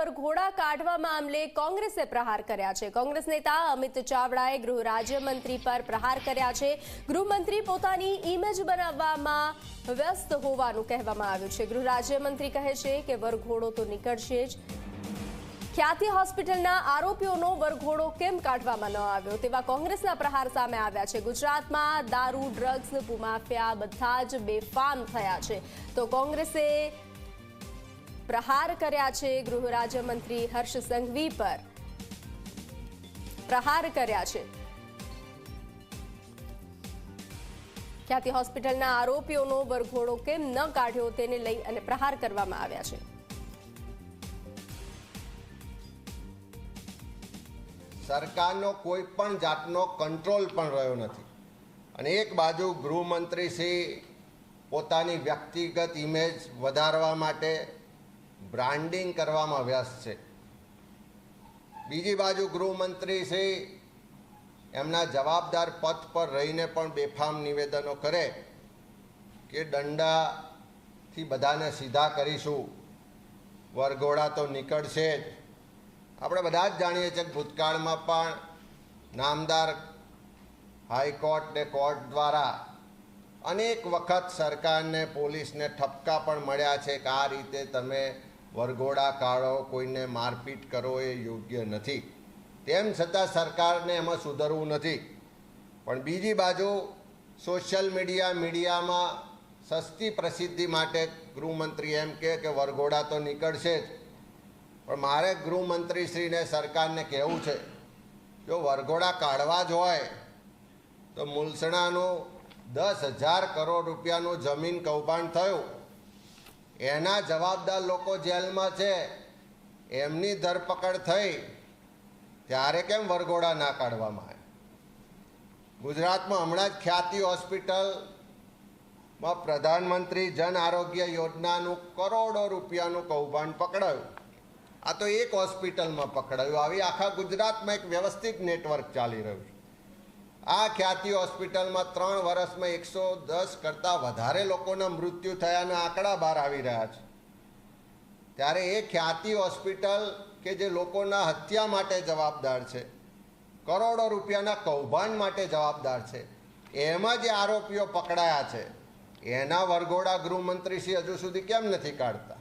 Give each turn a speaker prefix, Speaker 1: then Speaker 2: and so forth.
Speaker 1: વરઘોડા કાઢવા મામલે કોંગ્રેસે પ્રહાર કર્યા છે। કોંગ્રેસ નેતા અમિત ચાવડાએ ગૃહ રાજ્યમંત્રી પર પ્રહાર કર્યા છે। ગૃહમંત્રી પોતાની ઇમેજ બનાવવામાં વ્યસ્ત હોવાનું કહેવામાં આવ્યું છે। ગૃહ રાજ્યમંત્રી કહે છે કે વરઘોડો તો નીકળશે જ। ખ્યાતિ હોસ્પિટલના આરોપીઓનો વરઘોડો કેમ કાઢવામાં ન આવ્યો તેવા કોંગ્રેસના પ્રહાર સામે આવ્યા છે। ગુજરાતમાં દારૂ, ડ્રગ્સ, ભૂમાફિયા બધા જ બેફામ થયા છે, તો કોંગ્રેસે પ્રહાર કર્યા છે। ગૃહ રાજ્યમંત્રી હર્ષ સંઘવી પર પ્રહાર કર્યા છે। ખ્યાતિ હોસ્પિટલના આરોપીઓનો વરઘોડો કેમ ન કાઢ્યો તેને લઈ અને પ્રહાર કરવામાં આવ્યા છે।
Speaker 2: સરકારનો કોઈ પણ જાતનો કંટ્રોલ પણ રહ્યો નથી અને એક બાજુ ગૃહમંત્રી શ્રી પોતાની વ્યક્તિગત ઇમેજ વધારવા માટે બ્રાન્ડિંગ કરવામાં વ્યસ્ત છે, બીજી બાજુ ગૃહમંત્રી શ્રી એમના જવાબદાર પદ પર રહીને પણ બેફામ નિવેદનો કરે કે દંડાથી બધાને સીધા કરીશું, વરઘોડા તો નીકળશે જ। આપણે બધા જ જાણીએ છીએ કે ભૂતકાળમાં પણ નામદાર હાઈકોર્ટ ને કોર્ટ દ્વારા અનેક વખત સરકારને, પોલીસને ઠપકા પણ મળ્યા છે કે આ રીતે તમે વરઘોડા કાઢો, કોઈને મારપીટ કરો એ યોગ્ય નથી। તેમ છતાં સરકારને એમાં સુધરવું નથી, પણ બીજી બાજુ સોશિયલ મીડિયામાં સસ્તી પ્રસિદ્ધિ માટે ગૃહમંત્રી એમ કહે કે વરઘોડા તો નીકળશે જ। પણ મારે ગૃહમંત્રીશ્રીને સરકારને કહેવું છે, જો વરઘોડા કાઢવા જ હોય તો મુલસણાનું 10,000 કરોડ રૂપિયાનું જમીન કૌભાંડ થયું, એના જવાબદાર લોકો જેલમાં છે, એમની ધરપકડ થઈ ત્યારે કેમ વરઘોડા ના કાઢવામાં આવે? ગુજરાતમાં હમણાં જ ખ્યાતિ હોસ્પિટલમાં પ્રધાનમંત્રી જન આરોગ્ય યોજનાનું કરોડો રૂપિયાનું કૌભાંડ પકડાયું। આ તો એક હોસ્પિટલમાં પકડાયું, આવી આખા ગુજરાતમાં એક વ્યવસ્થિત નેટવર્ક ચાલી રહ્યું છે। આ ખ્યાતિ હોસ્પિટલમાં 3 વર્ષમાં 110 કરતાં વધારે લોકોના મૃત્યુ થયાના આંકડા બહાર આવી રહ્યા છે, ત્યારે એ ખ્યાતિ હોસ્પિટલ કે જે લોકોના હત્યા માટે જવાબદાર છે, કરોડો રૂપિયાના કૌભાંડ માટે જવાબદાર છે, એમાં જે આરોપીઓ પકડાયા છે એના વરઘોડા ગૃહમંત્રીશ્રી હજુ સુધી કેમ નથી કાઢતા?